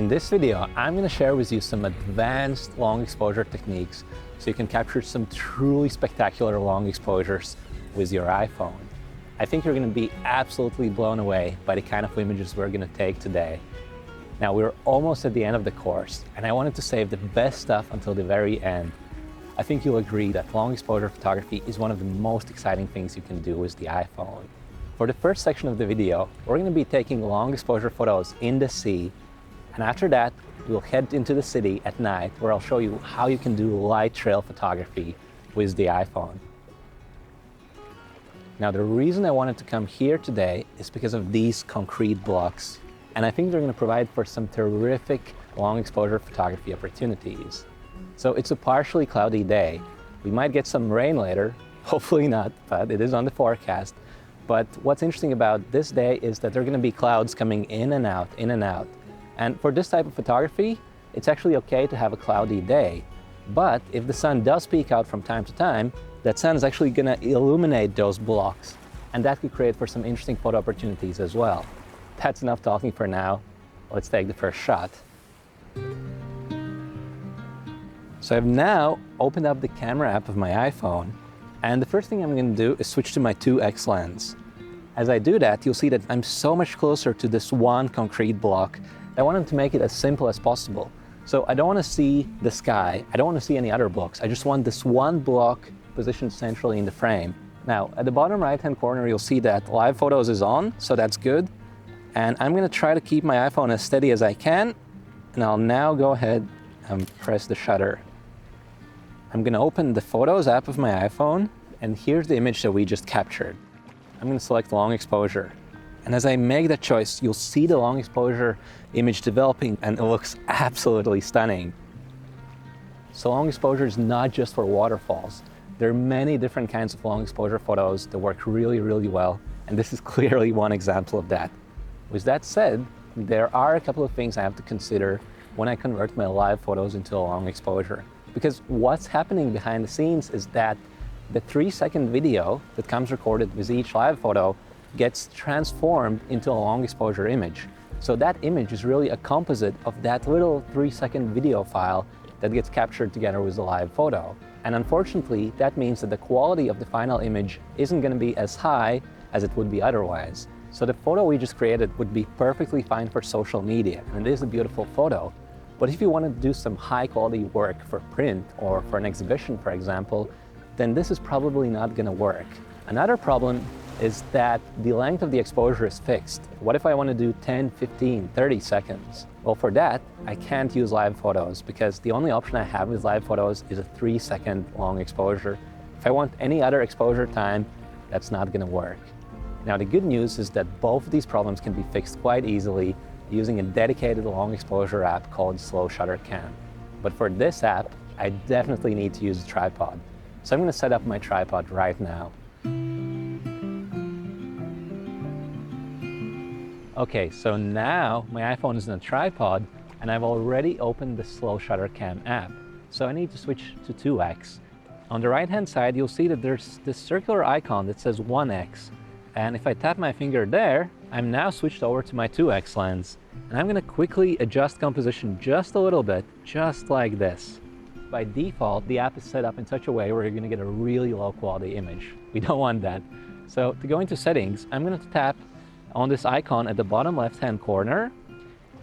In this video, I'm going to share with you some advanced long exposure techniques so you can capture some truly spectacular long exposures with your iPhone. I think you're going to be absolutely blown away by the kind of images we're going to take today. Now, we're almost at the end of the course, and I wanted to save the best stuff until the very end. I think you'll agree that long exposure photography is one of the most exciting things you can do with the iPhone. For the first section of the video, we're going to be taking long exposure photos in the sea. And after that, we'll head into the city at night where I'll show you how you can do light trail photography with the iPhone. Now, the reason I wanted to come here today is because of these concrete blocks. And I think they're going to provide for some terrific long exposure photography opportunities. So it's a partially cloudy day. We might get some rain later, hopefully not, but it is on the forecast. But what's interesting about this day is that there are going to be clouds coming in and out, in and out. And for this type of photography, it's actually okay to have a cloudy day. But if the sun does peek out from time to time, that sun is actually going to illuminate those blocks. And that could create for some interesting photo opportunities as well. That's enough talking for now. Let's take the first shot. So I've now opened up the camera app of my iPhone. And the first thing I'm going to do is switch to my 2x lens. As I do that, you'll see that I'm so much closer to this one concrete block. I wanted to make it as simple as possible. So I don't want to see the sky. I don't want to see any other blocks. I just want this one block positioned centrally in the frame. Now, at the bottom right-hand corner, you'll see that Live Photos is on, so that's good. And I'm going to try to keep my iPhone as steady as I can. And I'll now go ahead and press the shutter. I'm going to open the Photos app of my iPhone, and here's the image that we just captured. I'm going to select long exposure. And as I make that choice, you'll see the long exposure image developing, and it looks absolutely stunning. So long exposure is not just for waterfalls. There are many different kinds of long exposure photos that work really, really well, and this is clearly one example of that. With that said, there are a couple of things I have to consider when I convert my live photos into a long exposure. Because what's happening behind the scenes is that the 3-second video that comes recorded with each live photo gets transformed into a long exposure image. So that image is really a composite of that little 3-second video file that gets captured together with the live photo. And unfortunately, that means that the quality of the final image isn't going to be as high as it would be otherwise. So the photo we just created would be perfectly fine for social media, and it is a beautiful photo. But if you want to do some high quality work for print or for an exhibition, for example, then this is probably not going to work. Another problem is that the length of the exposure is fixed. What if I want to do 10, 15, 30 seconds? Well, for that, I can't use live photos because the only option I have with live photos is a 3-second long exposure. If I want any other exposure time, that's not going to work. Now, the good news is that both of these problems can be fixed quite easily using a dedicated long exposure app called Slow Shutter Cam. But for this app, I definitely need to use a tripod. So I'm going to set up my tripod right now. Okay, so now my iPhone is in a tripod, and I've already opened the Slow Shutter Cam app. So I need to switch to 2x. On the right-hand side, you'll see that there's this circular icon that says 1x. And if I tap my finger there, I'm now switched over to my 2x lens. And I'm going to quickly adjust composition just a little bit, just like this. By default, the app is set up in such a way where you're going to get a really low quality image. We don't want that. So to go into settings, I'm going to tap on this icon at the bottom left-hand corner.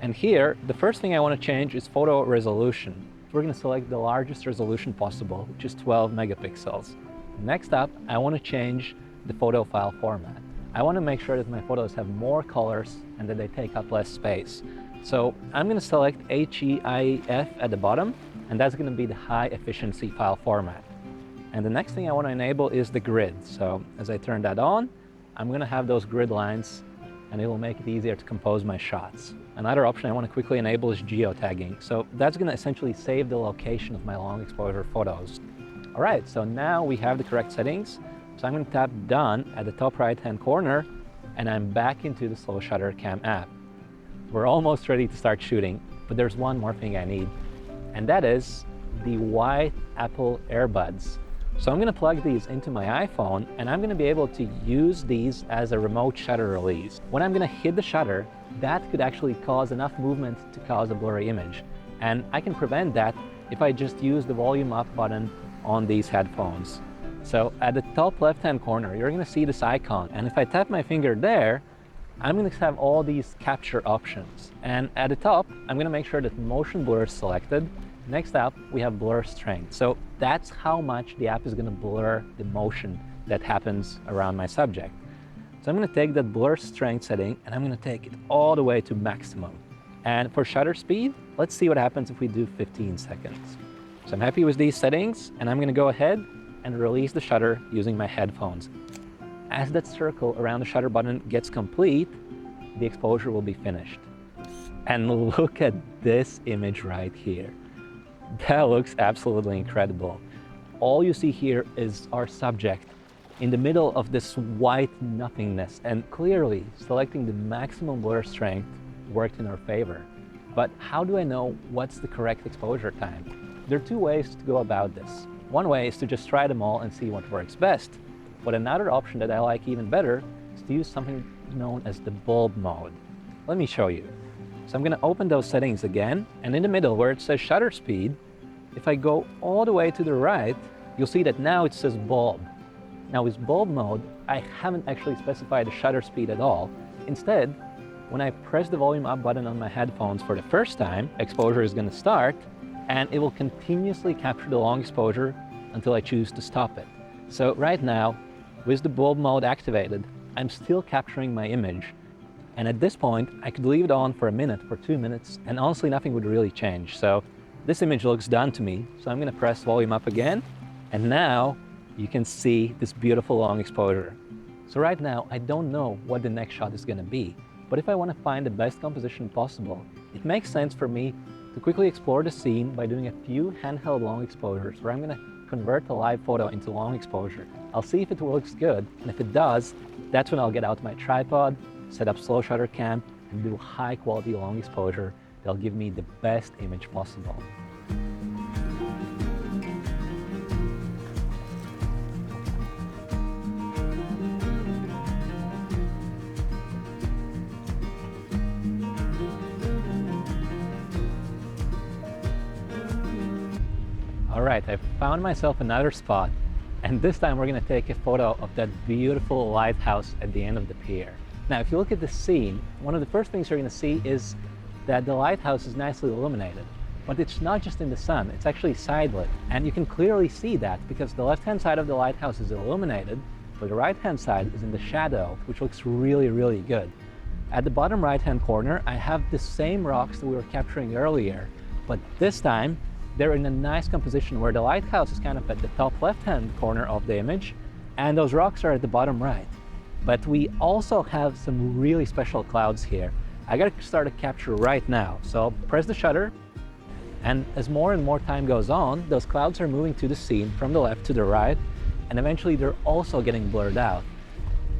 And here, the first thing I want to change is photo resolution. We're going to select the largest resolution possible, which is 12 megapixels. Next up, I want to change the photo file format. I want to make sure that my photos have more colors and that they take up less space. So I'm going to select HEIF at the bottom, and that's going to be the high efficiency file format. And the next thing I want to enable is the grid. So as I turn that on, I'm going to have those grid lines, and it will make it easier to compose my shots. Another option I want to quickly enable is Geo Tagging. So that's going to essentially save the location of my long exposure photos. All right, so now we have the correct settings. So I'm going to tap Done at the top right-hand corner, and I'm back into the Slow Shutter Cam app. We're almost ready to start shooting, but there's one more thing I need, and that is the white Apple earbuds. So I'm going to plug these into my iPhone, and I'm going to be able to use these as a remote shutter release. When I'm going to hit the shutter, that could actually cause enough movement to cause a blurry image. And I can prevent that if I just use the volume up button on these headphones. So at the top left-hand corner, you're gonna see this icon. And if I tap my finger there, I'm gonna have all these capture options. And at the top, I'm gonna make sure that motion blur is selected. Next up, we have blur strength. So that's how much the app is gonna blur the motion that happens around my subject. So I'm gonna take that blur strength setting and I'm gonna take it all the way to maximum. And for shutter speed, let's see what happens if we do 15 seconds. So I'm happy with these settings and I'm gonna go ahead and release the shutter using my headphones. As that circle around the shutter button gets complete, the exposure will be finished. And look at this image right here. That looks absolutely incredible. All you see here is our subject in the middle of this white nothingness, and clearly selecting the maximum blur strength worked in our favor. But how do I know what's the correct exposure time? There are two ways to go about this. One way is to just try them all and see what works best. But another option that I like even better is to use something known as the bulb mode. Let me show you. So I'm gonna open those settings again, and in the middle where it says shutter speed, if I go all the way to the right, you'll see that now it says bulb. Now with bulb mode, I haven't actually specified the shutter speed at all. Instead, when I press the volume up button on my headphones for the first time, exposure is gonna start, and it will continuously capture the long exposure until I choose to stop it. So right now, with the bulb mode activated, I'm still capturing my image. And at this point, I could leave it on for a minute, for 2 minutes, and honestly, nothing would really change. So this image looks done to me. So I'm gonna press volume up again, and now you can see this beautiful long exposure. So right now, I don't know what the next shot is gonna be, but if I wanna find the best composition possible, it makes sense for me to quickly explore the scene by doing a few handheld long exposures where I'm gonna convert a live photo into long exposure. I'll see if it looks good, and if it does, that's when I'll get out my tripod, set up slow shutter cam, and do high quality long exposure that'll give me the best image possible. All right, I found myself another spot, and this time we're gonna take a photo of that beautiful lighthouse at the end of the pier. Now, if you look at the scene, one of the first things you're gonna see is that the lighthouse is nicely illuminated, but it's not just in the sun, it's actually side-lit. And you can clearly see that because the left-hand side of the lighthouse is illuminated, but the right-hand side is in the shadow, which looks really, really good. At the bottom right-hand corner, I have the same rocks that we were capturing earlier, but this time, they're in a nice composition where the lighthouse is kind of at the top left-hand corner of the image, and those rocks are at the bottom right. But we also have some really special clouds here. I gotta start a capture right now. So I'll press the shutter, and as more and more time goes on, those clouds are moving to the scene from the left to the right, and eventually they're also getting blurred out.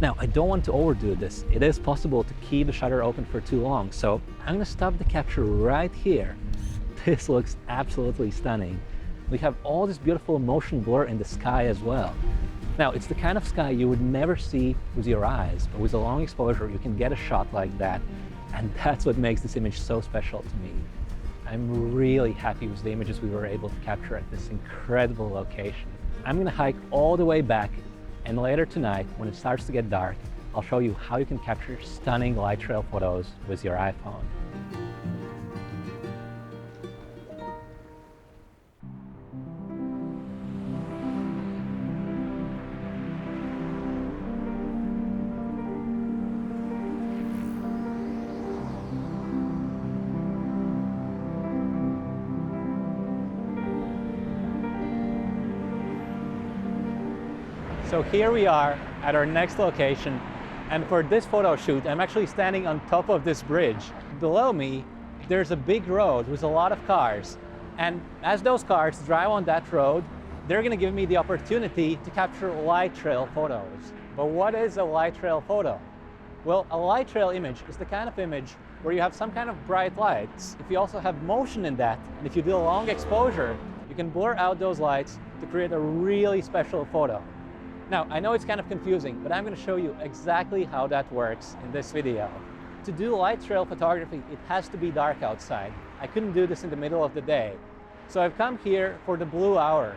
Now, I don't want to overdo this. It is possible to keep the shutter open for too long, so I'm gonna stop the capture right here. This looks absolutely stunning. We have all this beautiful motion blur in the sky as well. Now, it's the kind of sky you would never see with your eyes, but with a long exposure, you can get a shot like that. And that's what makes this image so special to me. I'm really happy with the images we were able to capture at this incredible location. I'm gonna hike all the way back, and later tonight, when it starts to get dark, I'll show you how you can capture stunning light trail photos with your iPhone. So here we are at our next location, and for this photo shoot, I'm actually standing on top of this bridge. Below me, there's a big road with a lot of cars, and as those cars drive on that road, they're gonna give me the opportunity to capture light trail photos. But what is a light trail photo? Well, a light trail image is the kind of image where you have some kind of bright lights. If you also have motion in that, and if you do a long exposure, you can blur out those lights to create a really special photo. Now, I know it's kind of confusing, but I'm going to show you exactly how that works in this video. To do light trail photography, it has to be dark outside. I couldn't do this in the middle of the day. So I've come here for the blue hour.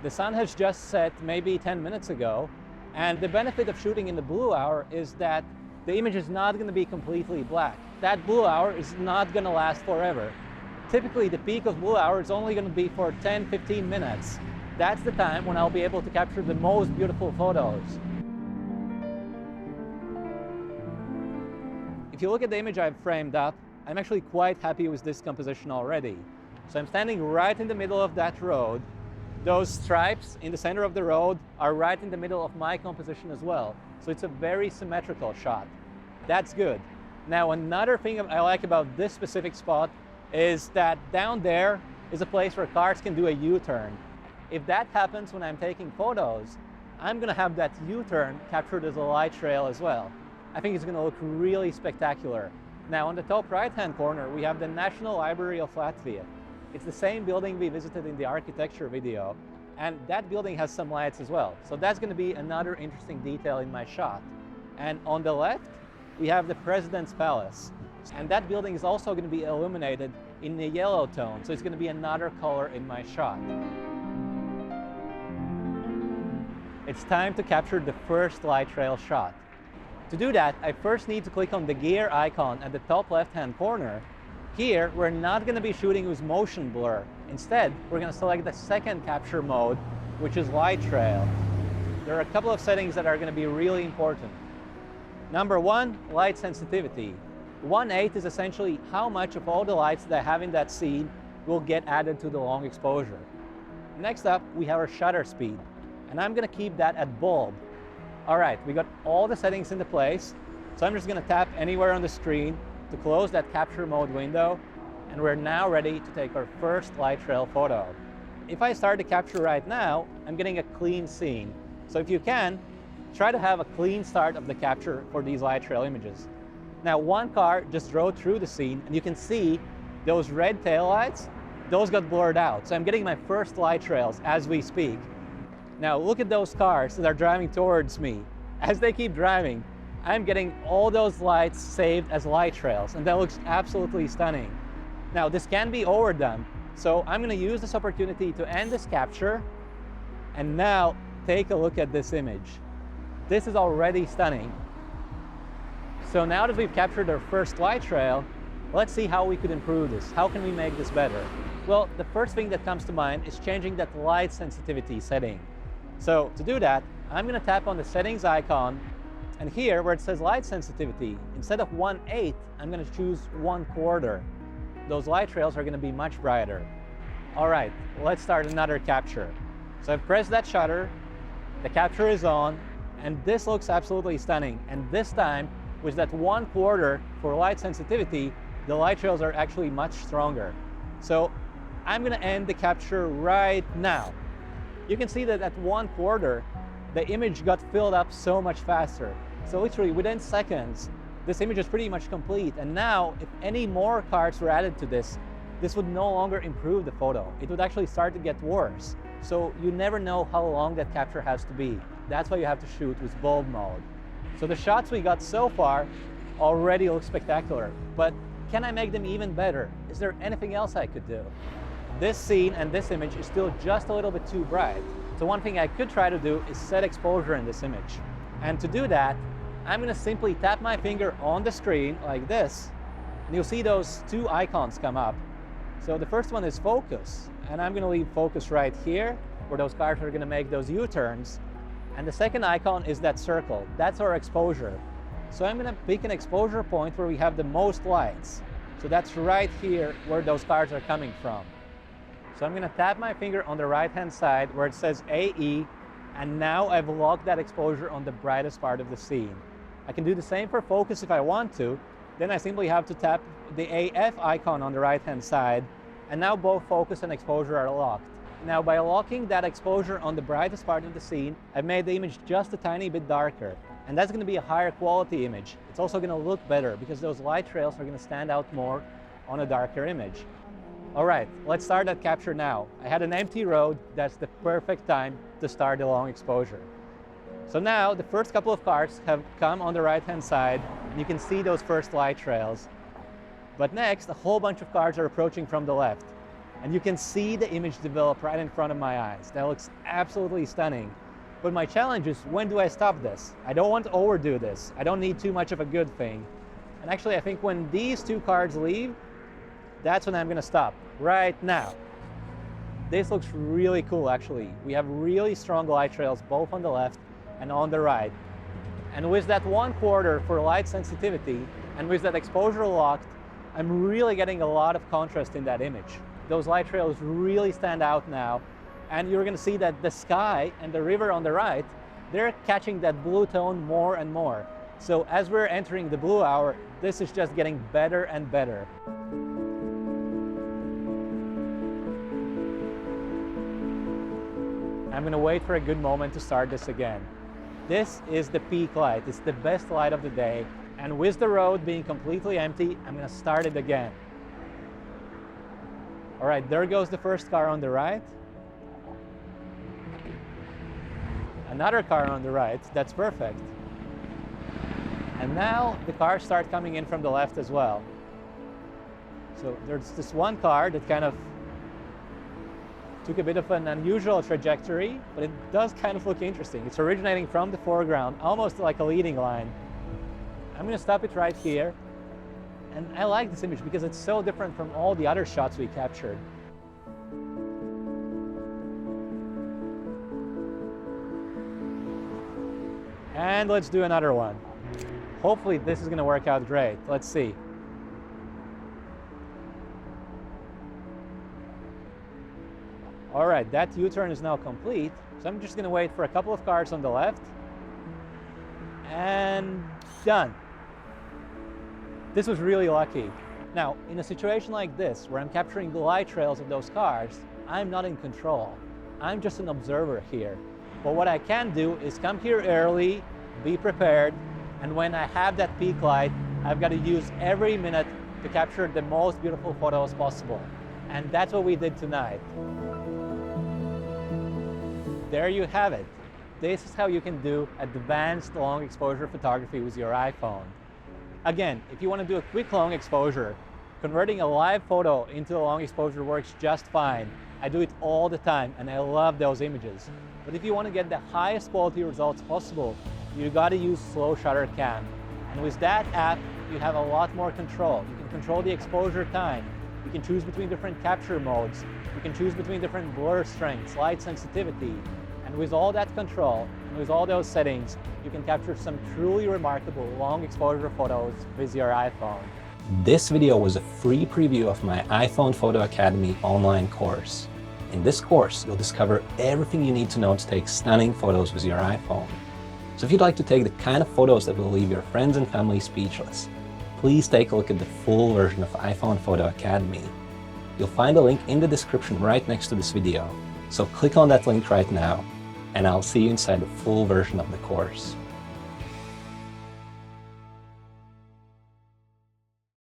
The sun has just set maybe 10 minutes ago, and the benefit of shooting in the blue hour is that the image is not going to be completely black. That blue hour is not going to last forever. Typically, the peak of blue hour is only going to be for 10-15 minutes. That's the time when I'll be able to capture the most beautiful photos. If you look at the image I've framed up, I'm actually quite happy with this composition already. So I'm standing right in the middle of that road. Those stripes in the center of the road are right in the middle of my composition as well. So it's a very symmetrical shot. That's good. Now, another thing I like about this specific spot is that down there is a place where cars can do a U-turn. If that happens when I'm taking photos, I'm going to have that U-turn captured as a light trail as well. I think it's going to look really spectacular. Now, on the top right-hand corner, we have the National Library of Latvia. It's the same building we visited in the architecture video, and that building has some lights as well. So that's going to be another interesting detail in my shot. And on the left, we have the President's Palace. And that building is also going to be illuminated in the yellow tone, so it's going to be another color in my shot. It's time to capture the first light trail shot. To do that, I first need to click on the gear icon at the top left-hand corner. Here, we're not going to be shooting with motion blur. Instead, we're going to select the second capture mode, which is light trail. There are a couple of settings that are going to be really important. Number one, light sensitivity. 1/8 is essentially how much of all the lights that I have in that scene will get added to the long exposure. Next up, we have our shutter speed, and I'm going to keep that at bulb. All right, we got all the settings into place, so I'm just going to tap anywhere on the screen to close that capture mode window, and we're now ready to take our first light trail photo. If I start the capture right now, I'm getting a clean scene. So if you can, try to have a clean start of the capture for these light trail images. Now, one car just drove through the scene, and you can see those red taillights, those got blurred out. So I'm getting my first light trails as we speak. Now, look at those cars that are driving towards me. As they keep driving, I'm getting all those lights saved as light trails, and that looks absolutely stunning. Now, this can be overdone, so I'm going to use this opportunity to end this capture, and now take a look at this image. This is already stunning. So now that we've captured our first light trail, let's see how we could improve this. How can we make this better? Well, the first thing that comes to mind is changing that light sensitivity setting. So to do that, I'm going to tap on the settings icon, and here where it says light sensitivity, instead of 1/8, I'm going to choose 1/4. Those light trails are going to be much brighter. All right, let's start another capture. So I've pressed that shutter, the capture is on, and this looks absolutely stunning. And this time, with that 1/4 for light sensitivity, the light trails are actually much stronger. So I'm going to end the capture right now. You can see that at 1/4, the image got filled up so much faster. So literally within seconds, this image is pretty much complete. And now, if any more cards were added to this, this would no longer improve the photo. It would actually start to get worse. So you never know how long that capture has to be. That's why you have to shoot with bulb mode. So the shots we got so far already look spectacular. But can I make them even better? Is there anything else I could do? This scene and this image is still just a little bit too bright. So one thing I could try to do is set exposure in this image. And to do that, I'm going to simply tap my finger on the screen like this, and you'll see those two icons come up. So the first one is focus, and I'm going to leave focus right here, where those cars are going to make those U-turns. And the second icon is that circle. That's our exposure. So I'm going to pick an exposure point where we have the most lights. So that's right here where those cars are coming from. So I'm going to tap my finger on the right-hand side where it says AE, and now I've locked that exposure on the brightest part of the scene. I can do the same for focus if I want to. Then I simply have to tap the AF icon on the right-hand side, and now both focus and exposure are locked. Now, by locking that exposure on the brightest part of the scene, I've made the image just a tiny bit darker, and that's going to be a higher quality image. It's also going to look better because those light trails are going to stand out more on a darker image. All right, let's start that capture now. I had an empty road. That's the perfect time to start the long exposure. So now the first couple of cars have come on the right-hand side, and you can see those first light trails. But next, a whole bunch of cars are approaching from the left. And you can see the image develop right in front of my eyes. That looks absolutely stunning. But my challenge is, when do I stop this? I don't want to overdo this. I don't need too much of a good thing. And actually, I think when these two cars leave, that's when I'm gonna stop, right now. This looks really cool, actually. We have really strong light trails, both on the left and on the right. And with that 1/4 for light sensitivity, and with that exposure locked, I'm really getting a lot of contrast in that image. Those light trails really stand out now, and you're gonna see that the sky and the river on the right, they're catching that blue tone more and more. So as we're entering the blue hour, this is just getting better and better. I'm gonna wait for a good moment to start this again. This is the peak light. It's the best light of the day. And with the road being completely empty, I'm gonna start it again. All right, there goes the first car on the right. Another car on the right, that's perfect. And now the cars start coming in from the left as well. So there's this one car that kind of took a bit of an unusual trajectory, but it does kind of look interesting. It's originating from the foreground, almost like a leading line. I'm gonna stop it right here. And I like this image because it's so different from all the other shots we captured. And let's do another one. Hopefully this is gonna work out great. Let's see. All right, that U-turn is now complete. So I'm just gonna wait for a couple of cars on the left. And done. This was really lucky. Now, in a situation like this, where I'm capturing the light trails of those cars, I'm not in control. I'm just an observer here. But what I can do is come here early, be prepared, and when I have that peak light, I've got to use every minute to capture the most beautiful photos possible. And that's what we did tonight. There you have it. This is how you can do advanced long exposure photography with your iPhone. Again, if you want to do a quick long exposure, converting a live photo into a long exposure works just fine. I do it all the time and I love those images. But if you want to get the highest quality results possible, you got to use slow shutter cam. And with that app, you have a lot more control. You can control the exposure time. You can choose between different capture modes. You can choose between different blur strengths, light sensitivity. And with all that control, and with all those settings, you can capture some truly remarkable long exposure photos with your iPhone. This video was a free preview of my iPhone Photo Academy online course. In this course, you'll discover everything you need to know to take stunning photos with your iPhone. So if you'd like to take the kind of photos that will leave your friends and family speechless, please take a look at the full version of iPhone Photo Academy. You'll find a link in the description right next to this video. So click on that link right now, and I'll see you inside the full version of the course.